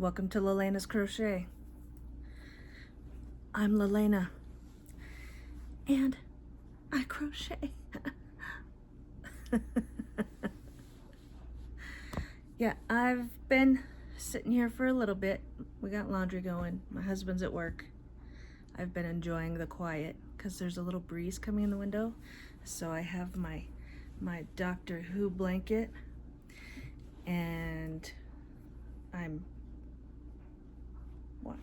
Welcome to lalanascrochet. I'm Lalana, and I crochet. Yeah, I've been sitting here for a little bit. We got laundry going. My husband's at work. I've been enjoying the quiet because there's a little breeze coming in the window. So I have my Doctor Who blanket, and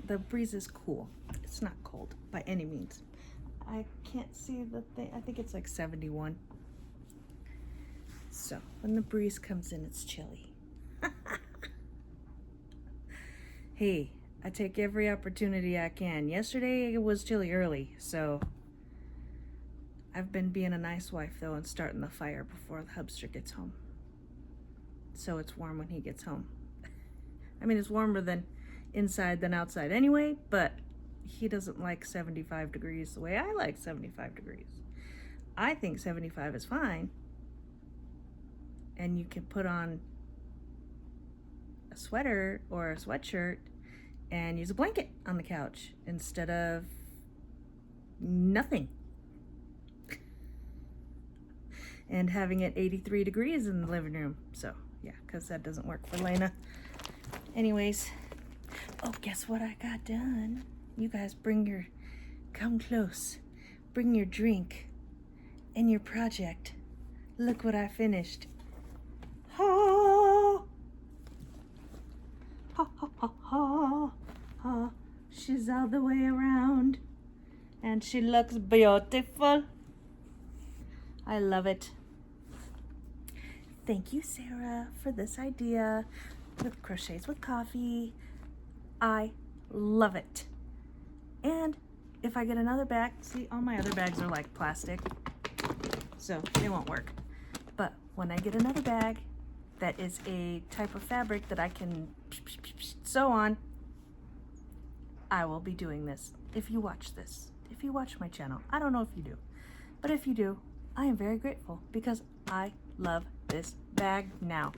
the breeze is cool. It's not cold by any means. I can't see the thing. I think it's like 71. So when the breeze comes in, it's chilly. Hey, I take every opportunity I can. Yesterday it was chilly early, so I've been being a nice wife though and starting the fire before the hubster gets home. So it's warm when he gets home. I mean, it's warmer than inside than outside anyway, but he doesn't like 75 degrees the way I like 75 degrees. I think 75 is fine, and you can put on a sweater or a sweatshirt and use a blanket on the couch instead of nothing. And having it 83 degrees in the living room. So yeah, because that doesn't work for Lena. Anyways, oh, guess what I got done? You guys come close. Bring your drink and your project. Look what I finished. Ha! Ha ha ha ha ha. She's all the way around and she looks beautiful. I love it. Thank you, Sarah, for this idea with Crochets with Coffee. I love it. And if I get another bag, see, all my other bags are like plastic, so they won't work. But when I get another bag that is a type of fabric that I can sew on, I will be doing this. If you watch this, if you watch my channel, I don't know if you do, but if you do, I am very grateful because I love this bag now.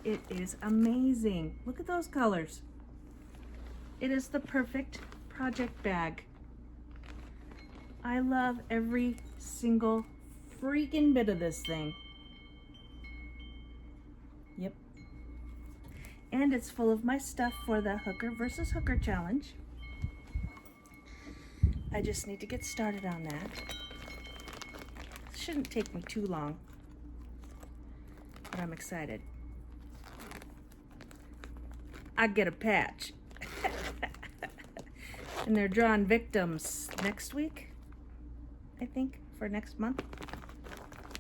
It is amazing. Look at those colors. It is the perfect project bag. I love every single freaking bit of this thing. Yep. And it's full of my stuff for the hooker versus hooker challenge. I just need to get started on that. It shouldn't take me too long, but I'm excited. I get a patch. And they're drawing victims next week, I think, for next month.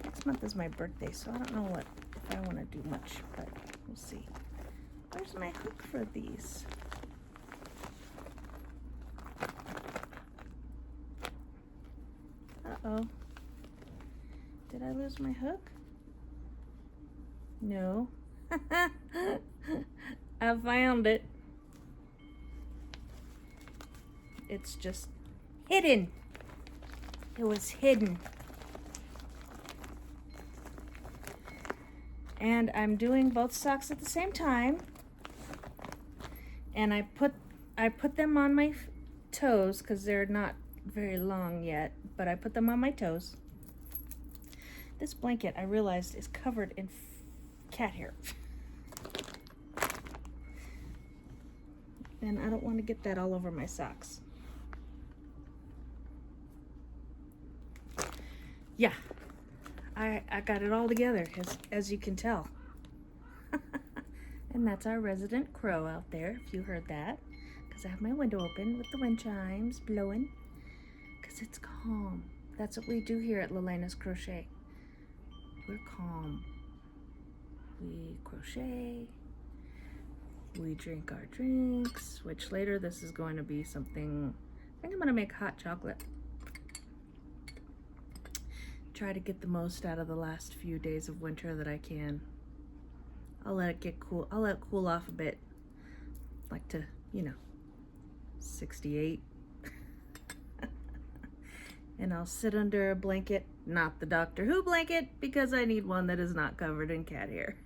Next month is my birthday, so I don't know if I want to do much, but we'll see. Where's my hook for these? Uh-oh. Did I lose my hook? No. I found it. It's just hidden. It was hidden. And I'm doing both socks at the same time. And I put them on my toes because they're not very long yet, but I put them on my toes. This blanket, I realized, is covered in cat hair. And I don't want to get that all over my socks. Yeah, I got it all together, as you can tell. And that's our resident crow out there, if you heard that. Because I have my window open with the wind chimes blowing. Because it's calm. That's what we do here at lalanascrochet. We're calm. We crochet. We drink our drinks, which later this is going to be something, I think I'm going to make hot chocolate. Try to get the most out of the last few days of winter that I can. I'll let it get cool. I'll let it cool off a bit, like to, 68. And I'll sit under a blanket, not the Doctor Who blanket, because I need one that is not covered in cat hair.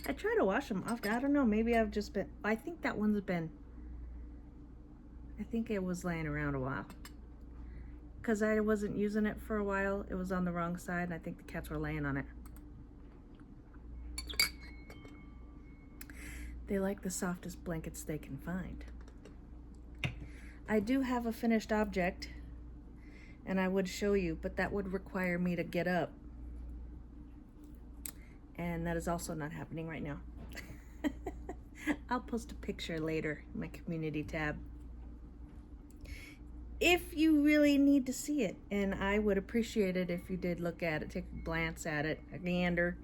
I try to wash them often. I don't know, maybe I've just been, I think that one's been, I think it was laying around a while. Because I wasn't using it for a while. It was on the wrong side, and I think the cats were laying on it. They like the softest blankets they can find. I do have a finished object, and I would show you, but that would require me to get up. And that is also not happening right now. I'll post a picture later in my community tab if you really need to see it, and I would appreciate it if you did look at it, take a glance at it, a gander.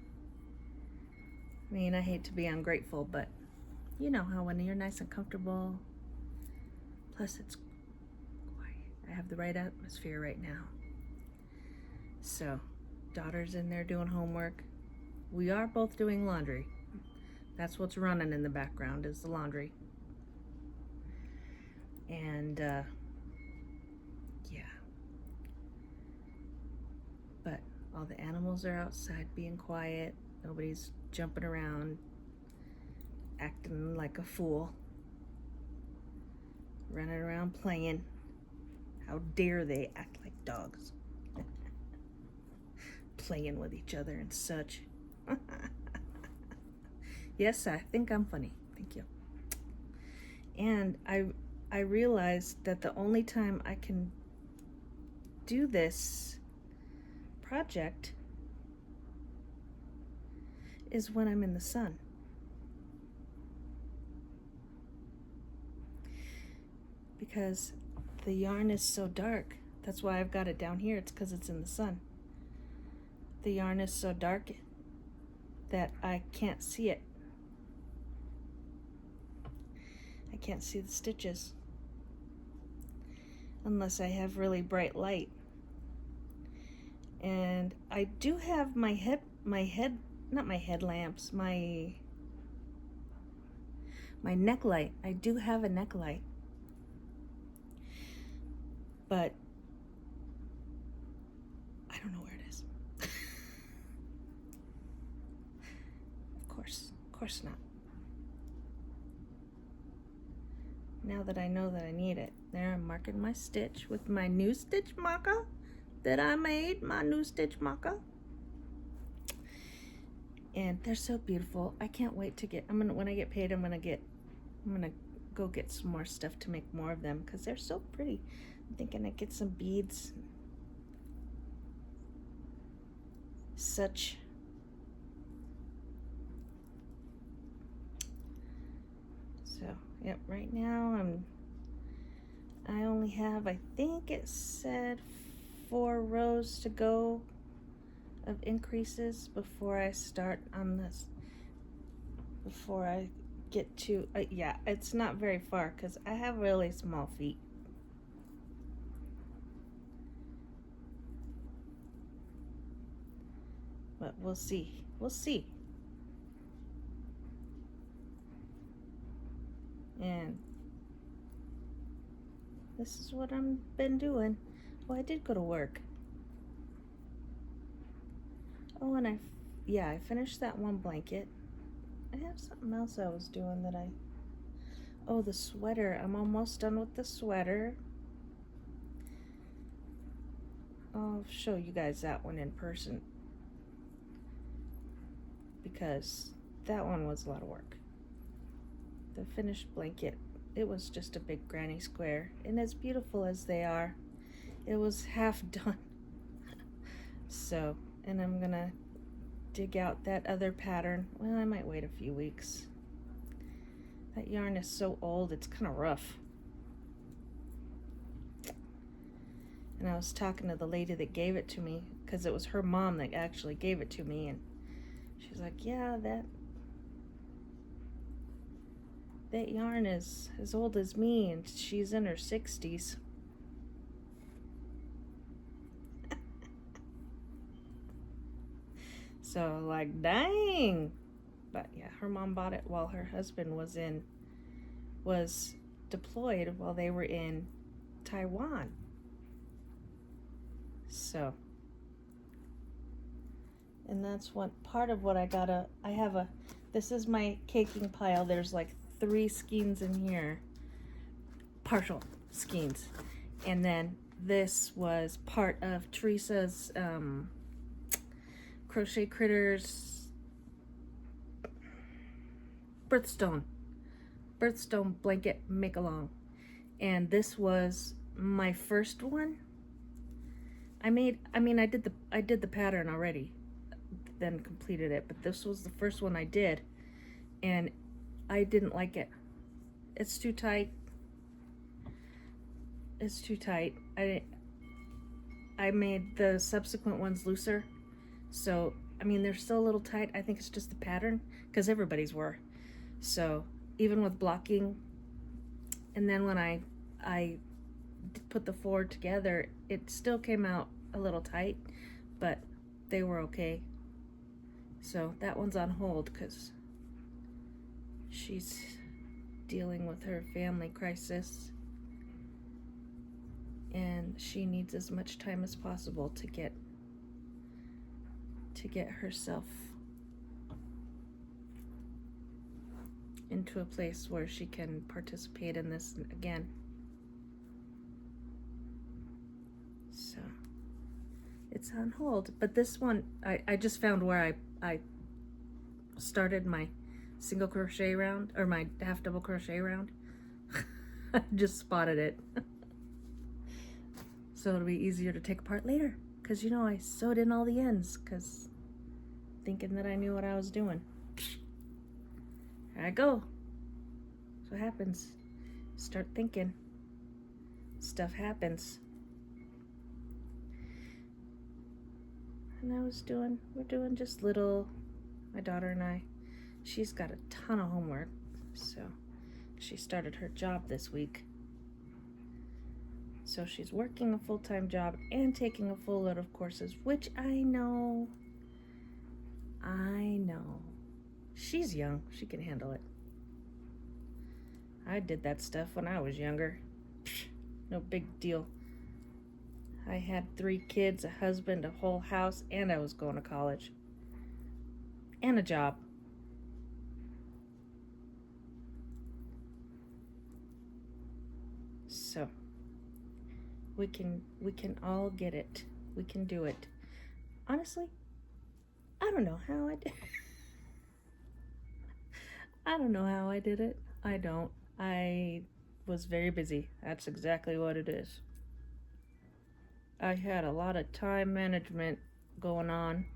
I mean, I hate to be ungrateful, but you know how when you're nice and comfortable, plus it's quiet. I have the right atmosphere right now. So, daughter's in there doing homework. We are both doing laundry. That's what's running in the background, is the laundry. And yeah. But all the animals are outside being quiet. Nobody's jumping around, acting like a fool. Running around playing. How dare they act like dogs. Playing with each other and such. Yes, I think I'm funny. Thank you. And I realized that the only time I can do this project is when I'm in the sun. Because the yarn is so dark. That's why I've got it down here. It's because it's in the sun. The yarn is so dark that I can't see it. I can't see the stitches unless I have really bright light. And I do have my neck light. I do have a neck light. But I don't know where it is. Of course not. Now that I know that I need it. There, I'm marking my stitch with my new stitch marker that I made, my new stitch marker. And they're so beautiful. I can't wait to get, when I get paid, I'm gonna go get some more stuff to make more of them because they're so pretty. I'm thinking I'd get some beads. Such. So, yep, right now I only have, I think it said 4 rows to go of increases before I start on this, before I get to, yeah, it's not very far because I have really small feet. But we'll see. We'll see. And this is what I've been doing. Oh, I did go to work. Oh, and I finished that one blanket. I have something else I was doing that oh, the sweater. I'm almost done with the sweater. I'll show you guys that one in person because that one was a lot of work. The finished blanket, it was just a big granny square, and as beautiful as they are, it was half done. So, and I'm gonna dig out that other pattern. Well, I might wait a few weeks. That yarn is so old, it's kind of rough. And I was talking to the lady that gave it to me because it was her mom that actually gave it to me, and she's like, yeah, that yarn is as old as me, and she's in her 60s. So, like, dang. But yeah, her mom bought it while her husband was deployed while they were in Taiwan. So, and that's what part of what I have This is my caking pile. There's like 3 skeins in here. Partial skeins. And then this was part of Teresa's Crochet Critters birthstone blanket make-along. And this was my first one. I did the pattern already, then completed it, but this was the first one I did, and I didn't like it. It's too tight. It's too tight. I made the subsequent ones looser, so I mean they're still a little tight. I think it's just the pattern, because everybody's were. So even with blocking, and then when I put the 4 together, it still came out a little tight, but they were okay. So that one's on hold because she's dealing with her family crisis, and she needs as much time as possible to get herself into a place where she can participate in this again. So it's on hold. But this one, I just found where I started my single crochet round, or my half double crochet round. I just spotted it. So it'll be easier to take apart later, because you know I sewed in all the ends, because thinking that I knew what I was doing. Here I go. That's what happens. Start thinking. Stuff happens. And we're doing just little, my daughter and I. She's got a ton of homework, so she started her job this week. So she's working a full-time job and taking a full load of courses, which I know. She's young, she can handle it. I did that stuff when I was younger. No big deal. I had 3 kids, a husband, a whole house, and I was going to college. And a job. So we can all get it. We can do it. Honestly, I don't know how I did. I don't know how I did it. I don't. I was very busy. That's exactly what it is. I had a lot of time management going on,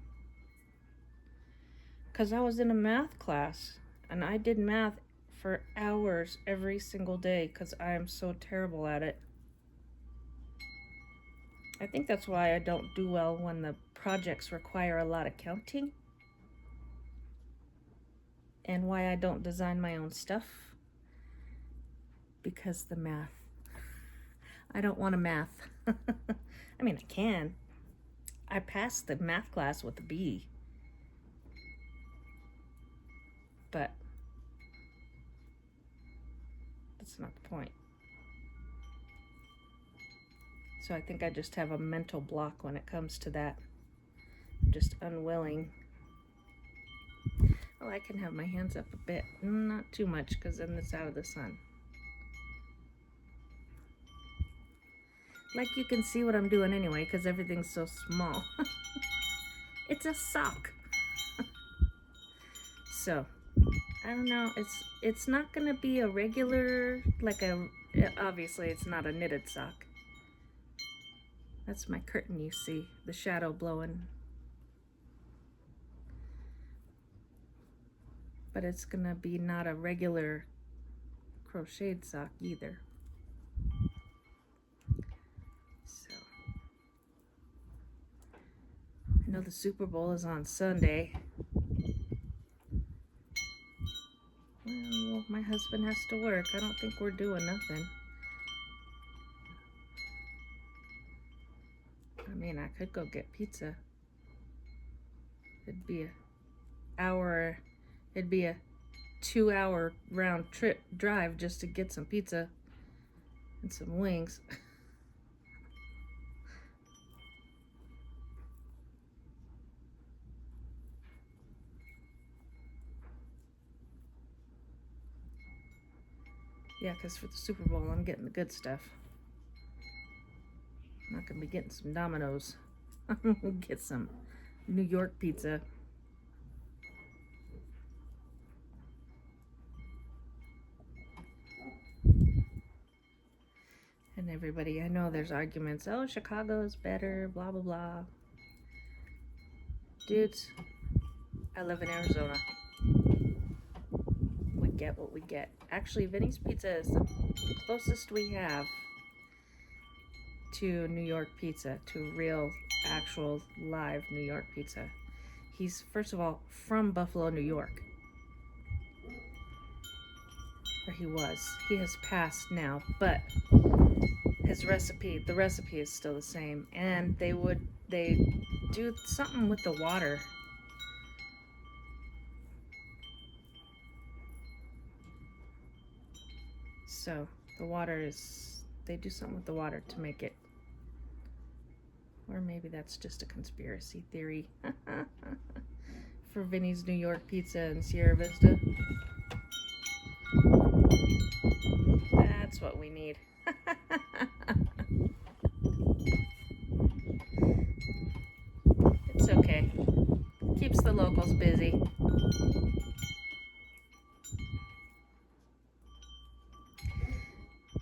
because I was in a math class, and I did math for hours every single day because I am so terrible at it. I think that's why I don't do well when the projects require a lot of counting, and why I don't design my own stuff, because the math. I don't want to math. I mean, I can. I passed the math class with a B. But that's not the point. So I think I just have a mental block when it comes to that. I'm just unwilling. Oh, I can have my hands up a bit. Not too much, because then it's out of the sun. Like you can see what I'm doing anyway, because everything's so small. It's a sock. So, I don't know. It's not going to be a regular, obviously it's not a knitted sock. That's my curtain, you see, the shadow blowing. But it's going to be not a regular crocheted sock either. So, I know the Super Bowl is on Sunday. Well, my husband has to work. I don't think we're doing nothing. I mean, I could go get pizza. It'd be a 2-hour round trip drive just to get some pizza and some wings. Yeah, because for the Super Bowl, I'm getting the good stuff. I'm not going to be getting some Domino's. I'm going to get some New York pizza. And everybody, I know there's arguments. Oh, Chicago is better, blah, blah, blah. Dudes, I live in Arizona. We get what we get. Actually, Vinny's Pizza is the closest we have to New York pizza, to real, actual, live New York pizza. He's, first of all, from Buffalo, New York. Or he was. He has passed now, but his recipe, the recipe is still the same. And they do something with the water. So the water is, they do something with the water to make it. Or maybe that's just a conspiracy theory for Vinny's New York Pizza in Sierra Vista. That's what we need. It's okay. Keeps the locals busy.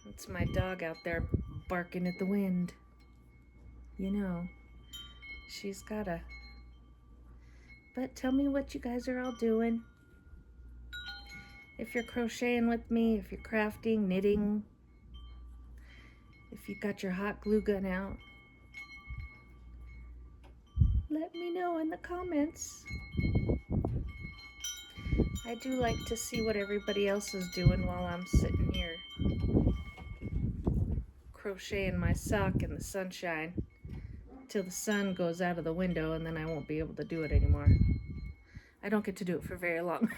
It's my dog out there barking at the wind. You know, she's gotta. But tell me what you guys are all doing. If you're crocheting with me, if you're crafting, knitting, if you got your hot glue gun out, let me know in the comments. I do like to see what everybody else is doing while I'm sitting here crocheting my sock in the sunshine till the sun goes out of the window, and then I won't be able to do it anymore. I don't get to do it for very long.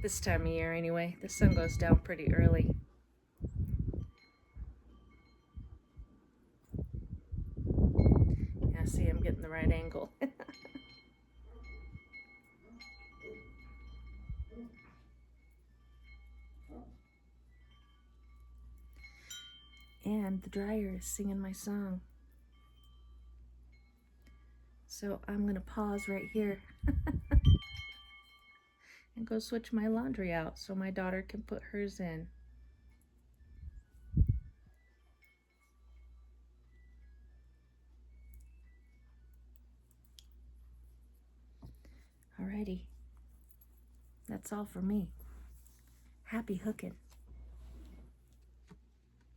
This time of year anyway. The sun goes down pretty early. Yeah, see, I'm getting the right angle. And the dryer is singing my song. So I'm going to pause right here and go switch my laundry out so my daughter can put hers in. Alrighty. That's all for me. Happy hooking.